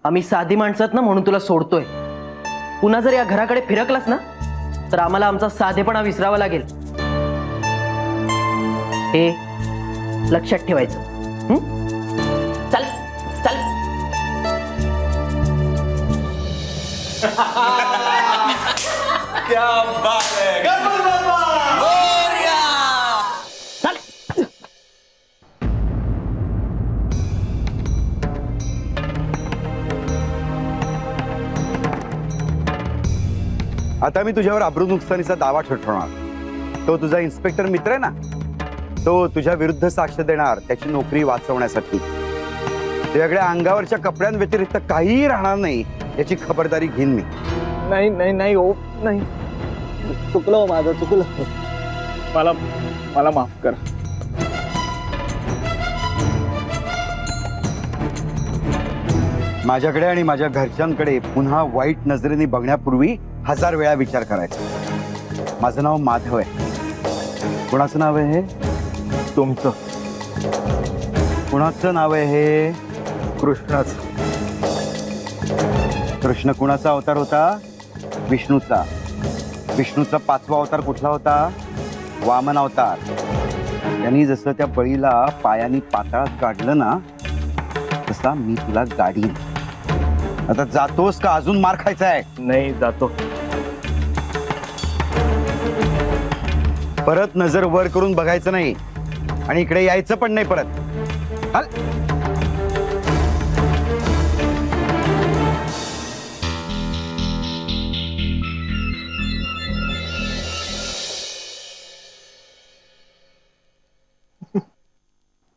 आम्ही साधी माणसं आहेत ना म्हणून तुला सोडतोय. पुन्हा जर या घराकडे फिरकलास ना तर आम्हाला आमचा साधेपणा विसरावा लागेल. हे लक्षात ठेवायचं. चल चल. क्या बात है, गणपती बाप्पा मोरया. चल. आता मी तुझ्यावर अब्रू नुकसानीचा दावा ठरवणार. तो तुझा इन्स्पेक्टर मित्र आहे ना, तो तुझ्या विरुद्ध साक्ष देणार त्याची नोकरी वाचवण्यासाठी. वेगळ्या अंगावरच्या कपड्यांव्यतिरिक्त काहीही राहणार नाही याची खबरदारी घेईन मी. नाही नाही नाही हो, नाही, चुकलं माझं, चुकलं. मला मला माफ करा. माझ्याकडे आणि माझ्या घरच्यांकडे पुन्हा वाईट नजरेने बघण्यापूर्वी 1000 वेळा विचार करायचा. माझं नाव माधव आहे. कोणाचं नाव आहे हे? तुमचं. कुणाचं नाव आहे हे? कृष्णाच. कृष्ण कुणाचा अवतार होता? विष्णूचा. विष्णूचा 5वा अवतार कुठला होता? वामन अवतार. त्यांनी जसं त्या बळीला पायानी पाताळात काढलं ना, तसा मी तुला गाडीन. आता जातोस का अजून मार खायचा आहे? नाही, जातो. परत नजर वर करून बघायचं नाही आणि इकडे यायचं पण नाही परत. हल.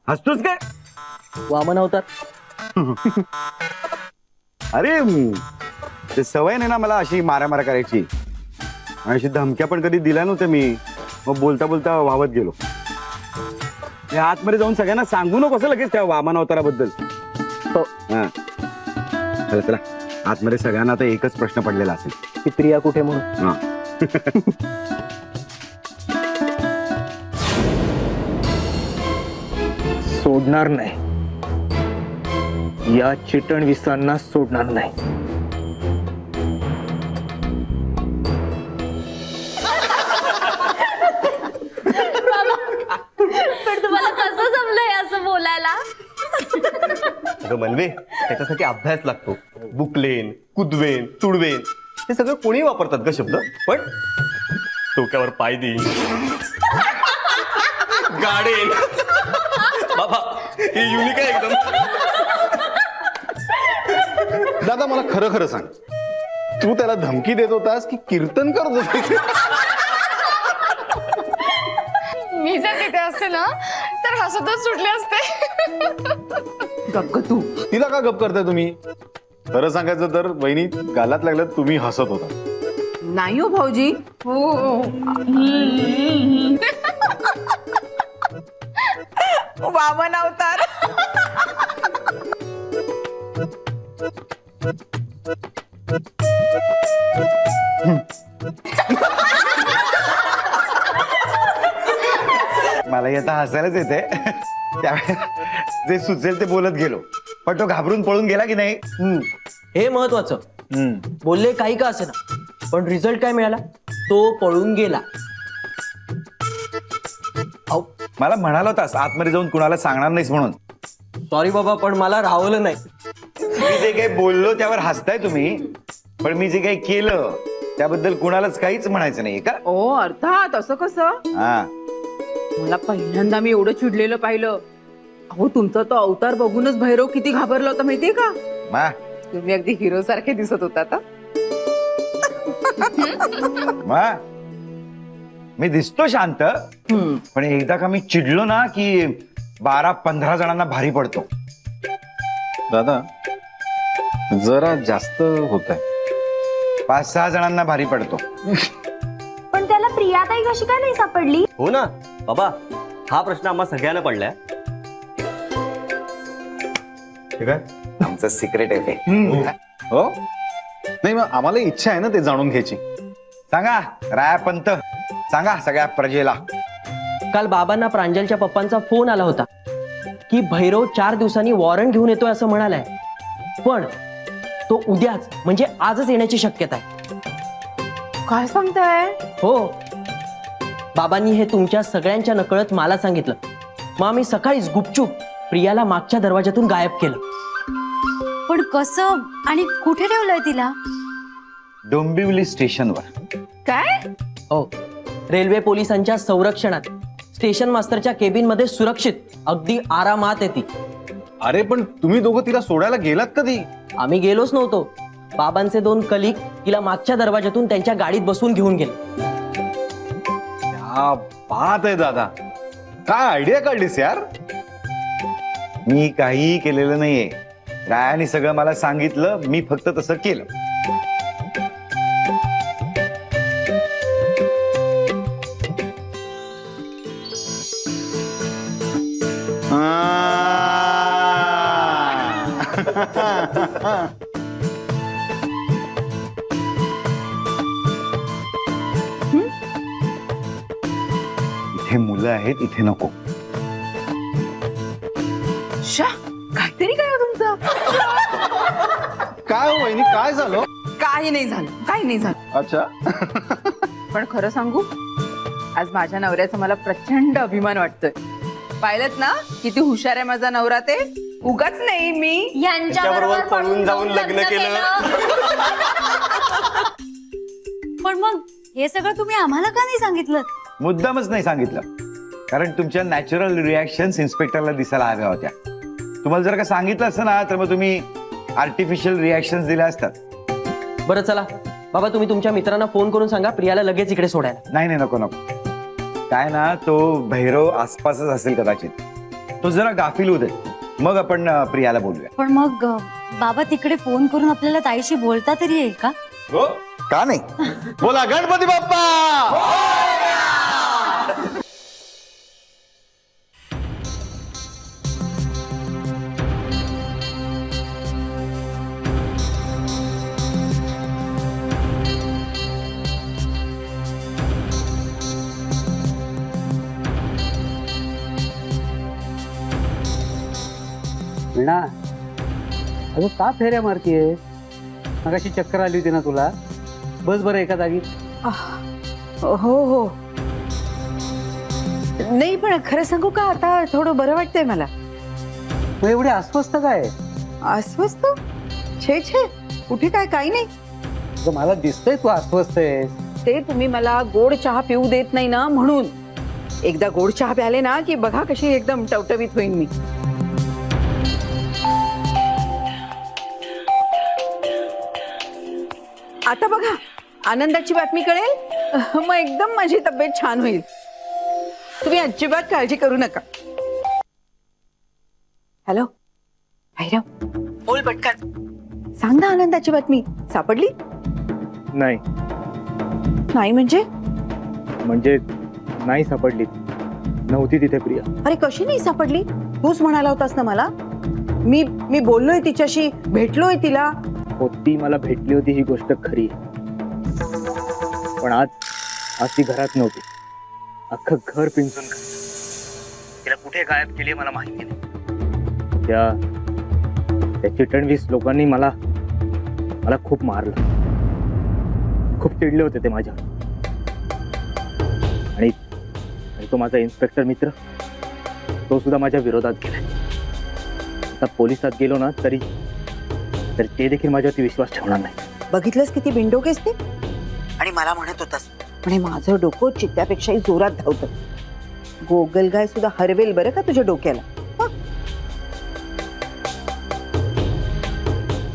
हसतोस काय? वामन अवतार. अरे ते सवय नाही ना मला अशी मारामारा करायची. आणि अशी धमक्या पण कधी दिल्या नव्हत्या मी. मग बोलता बोलता वावत गेलो. हे आतमध्ये जाऊन सगळ्यांना सांगू नको कसं लगेच त्या वामन अवताराबद्दल. हो. हा, चला चला आतमध्ये सगळ्यांना आता एकच प्रश्न पडलेला असेल की प्रिया कुठे म्हणून. हा. सोडणार नाही. या चिटणविसांना सोडणार नाही. पण तुम्हाला कसं जमलंय असं बोलायला? अगं मनवे, त्याच्यासाठी अभ्यास लागतो. बुकलेन, कुदवेन, तुडवेन हे सगळं कोणी वापरतात ग शब्द. पण डोक्यावर पाय देईन, गाडेन. बाबा हे युनिक आहे एकदम. दादा मला खरं खरं सांग, तू त्याला धमकी देत होतास की कीर्तन करत होतास? मी जर तिथे असते ना तर हसतच सुटले असते. गप्प तू. तिला का गप करताय तुम्ही? खरं सांगायचं तर वहिनी गालात लागलं तुम्ही हसत होता. नाही हो भाऊजी. हो. वामन अवतार. मला आता हसायलाच येते. त्यावेळेस जे सुचेल ते बोलत गेलो. पण तो घाबरून पळून गेला की नाही. हे महत्वाचं. बोलले काही का असे ना, पण रिझल्ट काय मिळाला? तो पळून गेला. अहो, मला म्हणाला होतास आतमध्ये जाऊन कुणाला सांगणार नाहीस म्हणून. सॉरी बाबा, पण मला राहवलं नाही. मी जे काही बोललो त्यावर हसताय तुम्ही, पण मी जे काही केलं त्याबद्दल कुणालाच काहीच म्हणायचं नाही का? ओ अर्थात. असं कसं? हा, मला पहिल्यांदा मी एवढं चिडलेलं पाहिलं. अहो तुमचा तो अवतार बघूनच भैरव किती घाबरला होता माहितीये का? मा तुम्ही अगदी हिरो सारखे दिसत होता आता. मा मी दिसतो शांत, पण एकदा का मी चिडलो ना की 12-15 जणांना भारी पडतो. दादा जरा जास्त होत आहे. 5-6 जणांना भारी पडतो. पण त्याला प्रियाताई कशी काय नाही सापडली? हो ना बाबा, हा प्रश्न आम्हा सगळ्यांना पडलाय. ठीक आहे, आमचं सिक्रेट आहे ते. हो नाही, मग आम्हाला इच्छा आहे ना ते जाणून घ्यायची. सांगा रायापंत, सांगा सगळ्या प्रजेला. काल बाबांना प्रांजलच्या पप्पांचा फोन आला होता की भैरव 4 दिवसांनी वॉरंट घेऊन येतोय असं म्हणालाय. पण तो उद्याच म्हणजे आजच येण्याची शक्यता आहे. काय सांगताय? हो, बाबांनी हे तुमच्या सगळ्यांच्या नकळत मला सांगितलं. मग आम्ही सकाळीच गुपचूप प्रियाला मागच्या दरवाजातून गायब केलं. पण कसं आणि कुठे ठेवलंय तिला? डोंबिवली स्टेशनवर. काय? हो, रेल्वे पोलिसांच्या संरक्षणात स्टेशन मास्टरच्या केबिन मध्ये सुरक्षित अगदी आरामात येते. अरे पण तुम्ही दोघं तिला सोडायला गेलात कधी? आम्ही गेलोच नव्हतो. बाबांचे 2 कलिक तिला मागच्या दरवाजातून त्यांच्या गाडीत बसून घेऊन गेले. क्या बात आहे दादा, काय आयडिया काढलीस यार. मी काहीही केलेलं नाहीये. रायाने सगळं मला सांगितलं, मी फक्त तसं केलं. इथे मुलं आहेत, इथे नको. शा, काहीतरी काय हो तुमचं? काय हो वहिनी, काय झालं? काही नाही झालं, काही नाही झालं. अच्छा. पण खरं सांगू, आज माझ्या नवऱ्याचा मला प्रचंड अभिमान वाटतोय. पाहिलत ना किती हुशार आहे माझा नवरा ते. उगाच नाही मी त्याच्याबरोबर पळून जाऊन लग्न केलं. पण मग हे सगळं तुम्ही आम्हाला का नाही सांगितलं? मुद्दामच नाही सांगितलं, कारण तुमच्या नॅचरल रिॲक्शन्स इन्स्पेक्टरला दिसायला हव्या होत्या. तुम्हाला जर का सांगितलं असतं ना, तर मग तुम्ही आर्टिफिशियल रिॲक्शन्स दिल्या असतात. बरं चला बाबा, तुम्ही तुमच्या मित्रांना फोन करून सांगा प्रियाला लगेच इकडे सोडायला. नाही नाही, नको नको. काय ना, तो भैरव आसपासच असेल कदाचित. तो जरा गाफील होऊ दे, मग आपण प्रियाला बोलूया. पण मग बाबा तिकडे फोन करून आपल्याला ताईशी बोलता तरी येईल का? हो, का नाही. बोला गणपती बाप्पा. मीना, अगं का फेऱ्या मारतीये? मगाशी चक्कर आली होती ना तुला? बस बरं एका जागी. हो हो. नाही पण खरं सांगू का, आता थोडं बरं वाटतंय मला. मग एवढी अस्वस्थ काय? अस्वस्थ? छे छे, कुठे काय, काही नाही. अगं मला दिसतंय तू अस्वस्थ आहेस. ते तुम्ही मला गोड चहा पिऊ देत नाही ना, म्हणून. एकदा गोड चहा प्याले ना की बघा कशी एकदम टवटवीत होईन मी. आता बघा, आनंदाची बातमी कळेल, मग एकदम माझी तब्येत छान होईल. तुम्ही अजिबात काळजी करू नका. हॅलो भैरव, बोल पटकन. सांग ना आनंदाची बातमी. सापडली? नाही नाही म्हणजे? म्हणजे नाही सापडली. नव्हती तिथे प्रिया. अरे कशी नाही सापडली? तूच म्हणाला होतास ना मला. मी बोललोय तिच्याशी, भेटलोय तिला. हो, ती मला भेटली होती, ही गोष्ट खरी आहे. पण आज ती घरात नव्हती. अख्खं घर पिंजून तिला कुठे गायब केली मला माहिती नाही. त्या चिटणवीस लोकांनी मला खूप मारलं. खूप चिडले होते ते माझ्या. आणि तो माझा इन्स्पेक्टर मित्र, तो सुद्धा माझ्या विरोधात गेलाय. आता पोलिसात गेलो ना तरी ते देखील माझ्यावरती विश्वास ठेवणार नाही. बघितलंस किती बिंडोकेस ते? आणि मला म्हणत होतास म्हणे माझं डोकं चित्त्यापेक्षाही जोरात धावतं. गोगलगाय सुद्धा हरवेल बरं का तुझ्या डोक्याला.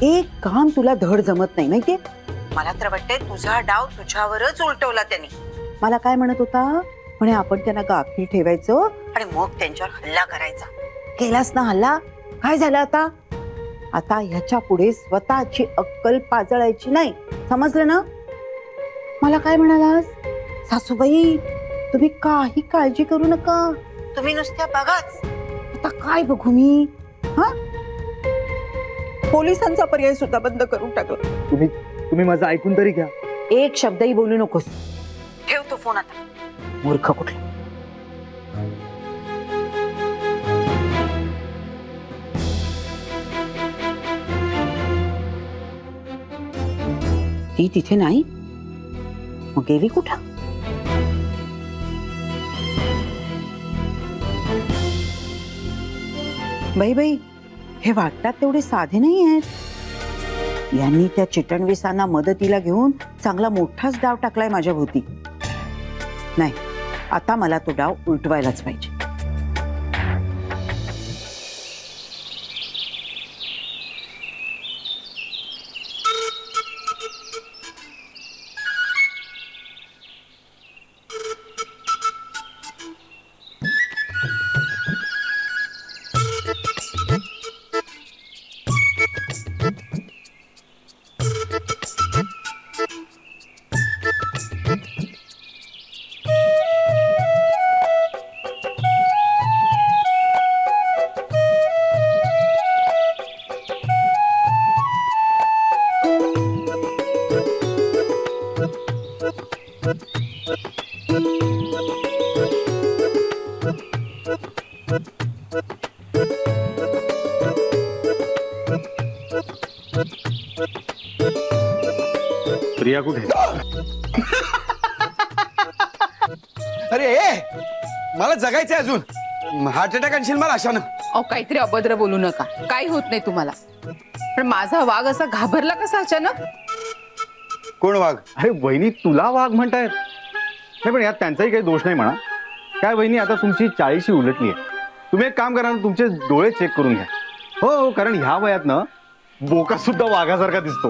एक काम तुला धड जमत नाही माहितीये. मला तर वाटतंय तुझा डाव तुझ्यावरच उलटवला त्यांनी. मला काय म्हणत होता, म्हणे आपण त्यांना गाफील ठेवायचं आणि मग त्यांच्यावर हल्ला करायचा. केलास ना हल्ला? काय झालं आता? आता ह्याच्या पुढे स्वतःची अक्कल पाजळायची नाही, समजलं ना? मला काय म्हणालास? सासूबाई तुम्ही काही काळजी करू नका, तुम्ही नुसत्या बघाच. आता काय बघू मी? हा, पोलिसांचा पर्याय सुद्धा बंद करून टाकला. तुम्ही माझं ऐकून तरी घ्या. एक शब्दही बोलू नकोस. ठेव तो फोन आता, मूर्ख कुठला. ती तिथे नाही, मग गेली कुठं? बाई बाई, हे वाटतात तेवढे साधे नाही आहेत. यांनी त्या चिटणवीसांना मदतीला घेऊन चांगला मोठाच डाव टाकलाय माझ्या भोवती. नाही, आता मला तो डाव उलटवायलाच पाहिजे. प्रिया कुठे? अरे मला जगायचंय अजून. हार्ट अटॅक आणशील मला अशानं. अहो काहीतरी अभद्र बोलू नका, काही होत नाही तुम्हाला. पण माझा वाघ असा घाबरला कसा अचानक? कोण वाघ? अरे वहिनी तुला वाघ म्हणतायत? नाही पण यात त्यांचाही काही दोष नाही म्हणा. काय वहिनी, आता तुमची 40शी उलटली आहे. तुम्ही एक काम करा ना, तुमचे डोळे चेक करून घ्या. हो, कारण ह्या वयात ना बोका सुद्धा वाघासारखा दिसतो.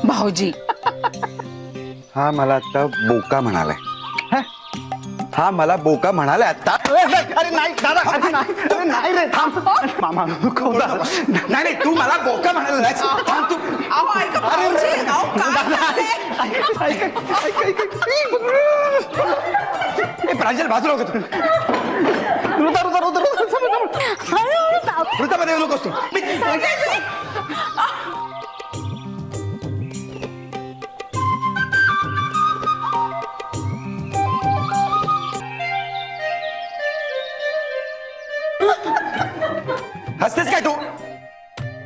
भाऊजी हा मला आता बोका म्हणालाय. हा मला बोका म्हणालाय आता. अरे नाही दादा, अरे नाही, अरे नाही रे, थांब मामा. नाही नाही, तू मला बोका म्हणाला. थांब तू. अहो ऐका भाऊजी, अहो काय झालंय? प्रांजल बाजूला होतो. वृत्तामध्ये येऊ नकोस तू. हसतेस काय तू?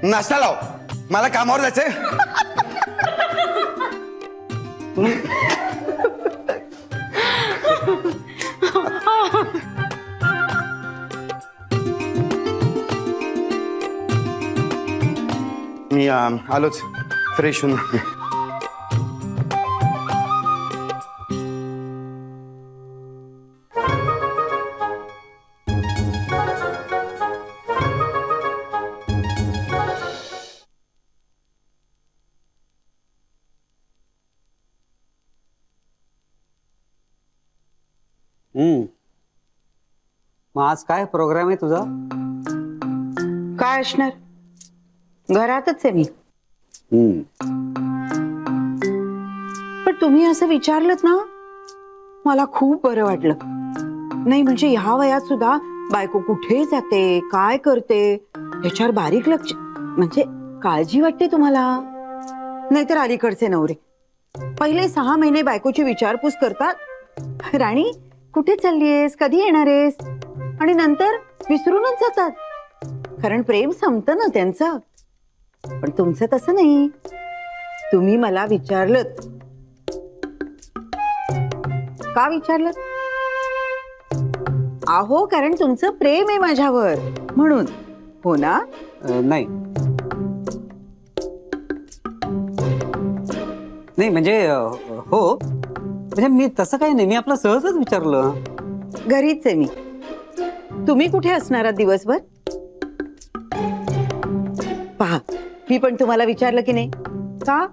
नाश्ता लाव, मला कामावर जायचंय. मी आलोच, फ्रेश होऊन. मग आज काय प्रोग्राम आहे तुझा? काय असणार, घरातच आहे मी. पण तुम्ही असं विचारलत ना, मला खूप बरं वाटलं. नाही म्हणजे ह्या वयात सुद्धा बायको कुठे जाते, काय करते ह्याच्यावर बारीक लक्ष, म्हणजे काळजी वाटते तुम्हाला. नाहीतर अलीकडचे नवरे पहिले 6 महिने बायकोची विचारपूस करतात, राणी कुठे चाललीयस, कधी येणारेस, आणि नंतर विसरूनच जातात. कारण प्रेम संपतं ना त्यांचं. पण तुमचं तसं नाही. तुम्ही मला विचारलं. का विचारलं? अहो कारण तुमचं प्रेम आहे माझ्यावर म्हणून. हो ना? नाही नाही म्हणजे हो, म्हणजे मी तसं काही नाही, मी आपलं सहजच विचारलं. घरीच आहे मी. तुम्ही कुठे असणार आहात दिवसभर? पहा, मी पण तुम्हाला विचारलं की नाही. का?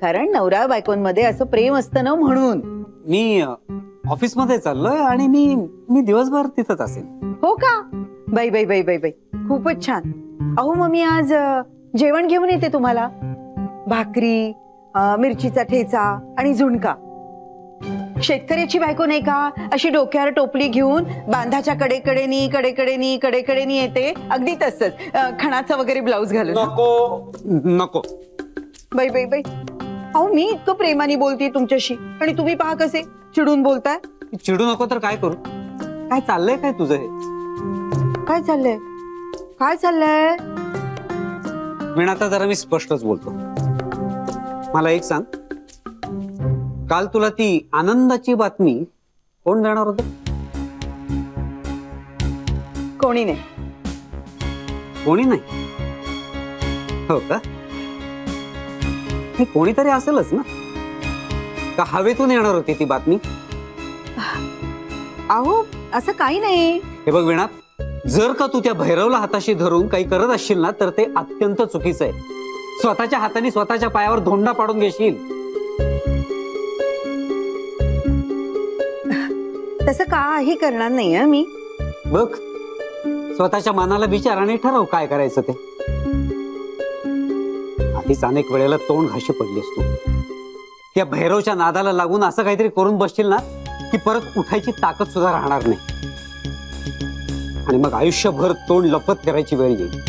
कारण नवरा बायकोंमध्ये असं प्रेम असतं ना म्हणून. मी ऑफिसमध्ये चाललोय आणि मी दिवसभर तिथंच असेल. हो का? बाई बाई बाई बाई बाई, खूपच छान. अहो मग मी आज जेवण घेऊन येते तुम्हाला. भाकरी, मिरचीचा ठेचा आणि झुणका. शेतकऱ्याची बायको नाही का अशी डोक्यावर टोपली घेऊन बांधाच्या कडेकडेनी येते, अगदी तसंच खणाचा वगैरे ब्लाऊज घालून. नको नको. बाई बाई बाई, अहो मी इतकं प्रेमाने बोलते तुमच्याशी आणि तुम्ही पहा कसे चिडून बोलताय. चिडू नको तर काय करू? काय चाललंय काय तुझं हे? काय चाललंय? काय चाललंय? वीणा, आता जरा मी स्पष्टच बोलतो. मला एक सांग, काल तुला ती आनंदाची बातमी कोण देणार होतं? कोणी नाही. कोणी नाही. हो का? हे कोणीतरी असेलच ना? का हवेतून येणार होती ती बातमी? अहो असं काही नाही. हे बघ वीणा, जर का तू त्या भैरवला हाताशी धरून काही करत असशील ना तर ते अत्यंत चुकीचं आहे. स्वतःच्या हाताने स्वतःच्या पायावर धोंडा पाडून घेशील. तसं काही करणार नाही मी. बघ, स्वतःच्या मनाला विचार आणि ठरव काय करायचं ते. आधीच अनेक वेळेला तोंड घाशी पडलीस तू. त्या भैरवच्या नादाला लागून असं काहीतरी करून बसशील ना की परत उठायची ताकद सुद्धा राहणार नाही आणि मग आयुष्यभर तोंड लपत करायची वेळ येईल.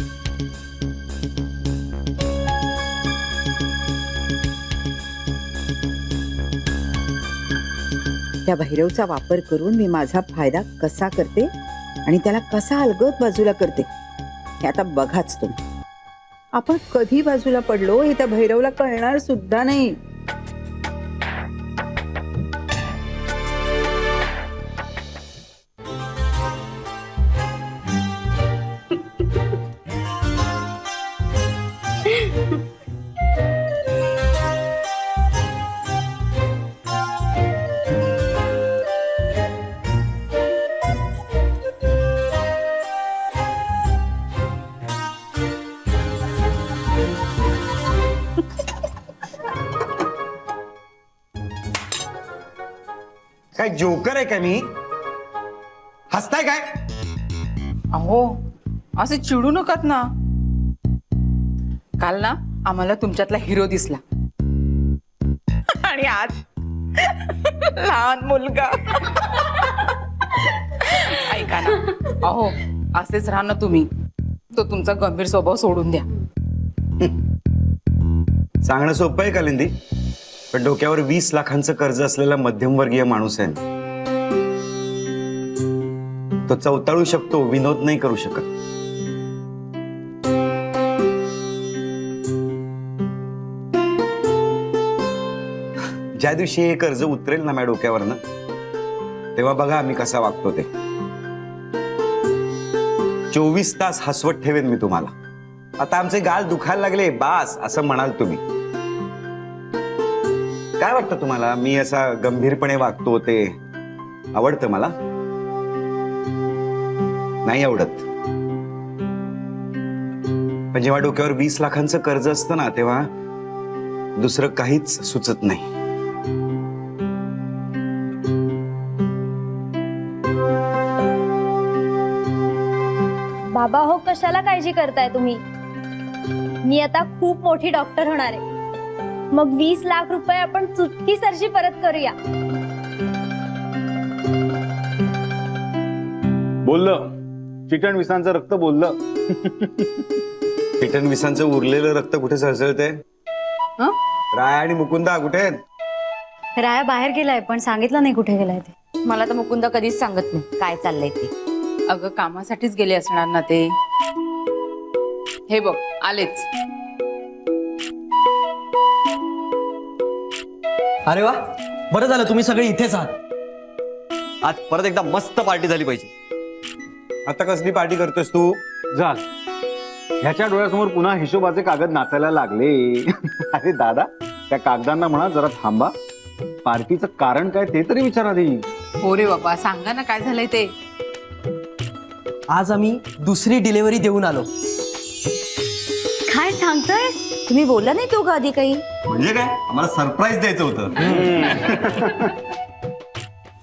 त्या भैरवचा वापर करून मी माझा फायदा कसा करते आणि त्याला कसा अलगद बाजूला करते हे आता बघाच तुम्ही. आपण कधी बाजूला पडलो हे त्या भैरवला कळणार सुद्धा नाही. काय जोकर आहे का मी? हसताय काय? अहो असे चिडू नकात ना. काल ना आम्हाला तुमच्यातला हिरो दिसला आणि आज लहान मुलगा. ऐका ना, अहो असेच राहा ना तुम्ही. तो तुमचा गंभीर स्वभाव सोडून द्या. सांगणं सोपं आहे कालिंदी, पण डोक्यावर 20 लाखांचं कर्ज असलेला मध्यमवर्गीय माणूस आहे. तो चवताळू शकतो, विनोद नाही करू शकत. ज्या दिवशी हे कर्ज उतरेल ना माझ्या डोक्यावरनं, तेव्हा बघा आम्ही कसा वागतो ते. 24 तास हसवत ठेवेन मी तुम्हाला. आता आमचे गाल दुखायला लागले बास असं म्हणाल तुम्ही. काय वाटतं तुम्हाला मी असा गंभीरपणे वागतो ते आवडतं मला? नाही आवडत. पण जेव्हा डोक्यावर 20 लाखांचं कर्ज असतं ना तेव्हा दुसरं काहीच सुचत नाही. बाबा हो, कशाला काळजी करताय तुम्ही? मी आता खूप मोठी डॉक्टर होणार आहे. मग 20 लाख रुपये आपण चुटकीसरशी परत करूया. बोललं चिकन विसांचं रक्त बोललं. पिटन विसांचं उरलेलं रक्त कुठे सळसळते? हं? राय आणि मुकुंदा कुठे आहेत? राया बाहेर गेलाय पण सांगितलं नाही कुठे गेलाय ते. मला तर मुकुंदा कधीच सांगत नाही काय चाललंय ते. अगं कामासाठीच गेले असणार ना ते. हे बघ आलेच. अरे वा, बरं झालं तुम्ही सगळे इथेच आहात. आज परत एकदा मस्त पार्टी झाली पाहिजे. आता कसली पार्टी करतोस तू? झाल, ह्याच्या डोळ्यासमोर पुन्हा हिशोबाचे कागद नाचायला लागले. अरे दादा, त्या कागदांना म्हणा जरा थांबा. पार्टीचं कारण काय ते तरी विचारा आधी. हो रे बाबा, सांगा ना काय झालंय ते. आज आम्ही दुसरी डिलिव्हरी देऊन आलो. काय सांगताय तुम्ही? बोलला नाही तो का आधी काही? म्हणजे काय, आम्हाला सरप्राईज द्यायचं होतं.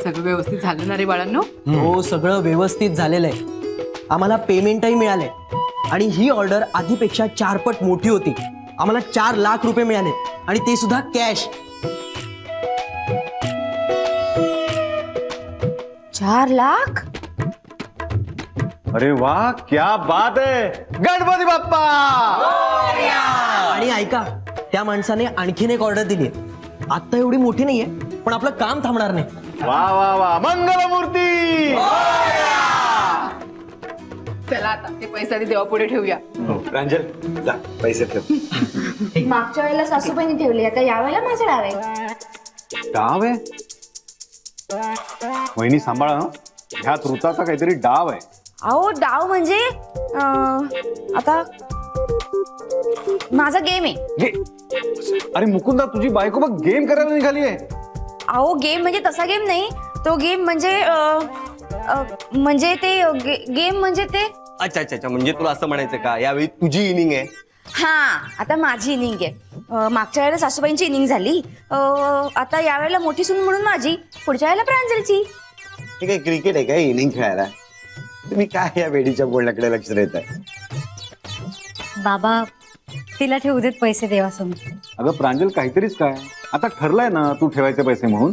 सगळं व्यवस्थित झालं ना रे बाळांनो? हो, सगळं व्यवस्थित झालेलं आहे. आम्हाला पेमेंटही मिळालंय आणि ही ऑर्डर आधीपेक्षा 4 पट मोठी होती. आम्हाला 4 लाख रुपये मिळाले आणि ते सुद्धा कॅश. 4 लाख? अरे वा, क्या बात आहे. गणपती बाप्पा. आणि ऐका, त्या माणसाने आणखीन एक ऑर्डर दिली. आता एवढी मोठी नाहीये पण आपलं काम थांबणार नाही. वा वा वा, मंगलमूर्ती. चला आता ते पैसे आधी देवापुढे ठेवूया. प्रांजल जा पैसे ठेव. मागच्या वेळेला सासूबाईंनी ठेवली, आता यावेळेला माझं डाव आहे. डाव आहे? वहिनी सांभाळा हं. ह्यात ऋताचा काहीतरी डाव आहे. अहो डाव म्हणजे आता माझा गेम आहे. अरे मुकुंदा, तुझी बायको बघ गेम करायला निघाली आहे. अहो गेम म्हणजे तसा गेम नाही, तो गेम म्हणजे ते गेम म्हणजे ते. अच्छा अच्छा अच्छा, म्हणजे तुला असं म्हणायचं का यावेळी तुझी इनिंग आहे? हा, आता माझी इनिंग आहे. मागच्या वेळेला सासूबाईंची इनिंग झाली, आता यावेळेला मोठी सून म्हणून माझी, पुढच्या वेळेला प्रांजलची. हे काय क्रिकेट आहे काय इनिंग खेळायला? तुम्ही काय या वेडीच्या बोलण्याकडे लक्ष देत आहे? बाबा तिला ठेवू देत पैसे देवासमोर. अगं प्रांजल, काहीतरीच काय, आता ठरलंय ना तू ठेवायचे पैसे म्हणून.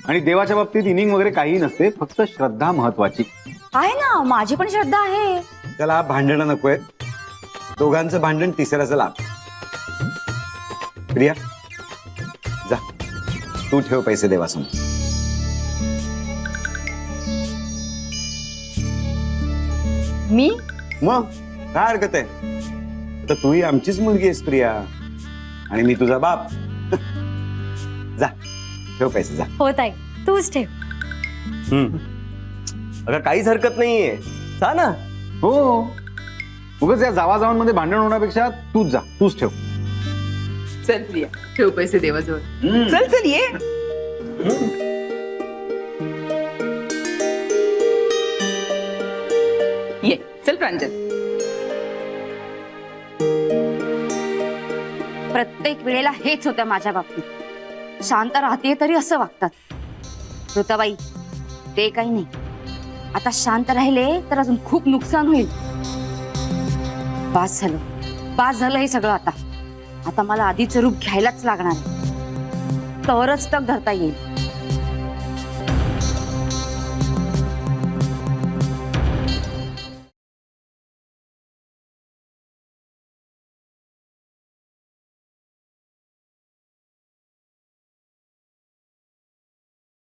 आणि देवाच्या बाबतीत इनिंग वगैरे काही नसते, फक्त श्रद्धा महत्वाची. आहे ना, माझी पण श्रद्धा आहे. त्याला भांडणं नकोय, दोघांचं भांडण तिसऱ्याचं लाभ. प्रिया जा, तू ठेव पैसे देवासमोर. मी मग काय हरकत आहे? तर तूही आमचीच मुलगी आहेस प्रिया, आणि मी तुझा बाप. जा ठेव पैसे, जा. होत आहे, तूच ठेव. अगं काहीच हरकत नाहीये, जा ना. हो, उगाच या जावाजावांमध्ये भांडण होण्यापेक्षा तूच जा, तूच ठेव. चल प्रिया, ठेव पैसे देवाजवळ. चल चल ये. ये चल प्रांजल. प्रत्येक वेळेला हेच होतं माझ्या बाबतीत. शांत राहते तरी असं वागतात. ऋताबाई, ते काही नाही, आता शांत राहिले तर अजून खूप नुकसान होईल. बास झालं हे सगळं. आता मला आधीचं रूप घ्यायलाच लागणार, तरच तग धरता येईल.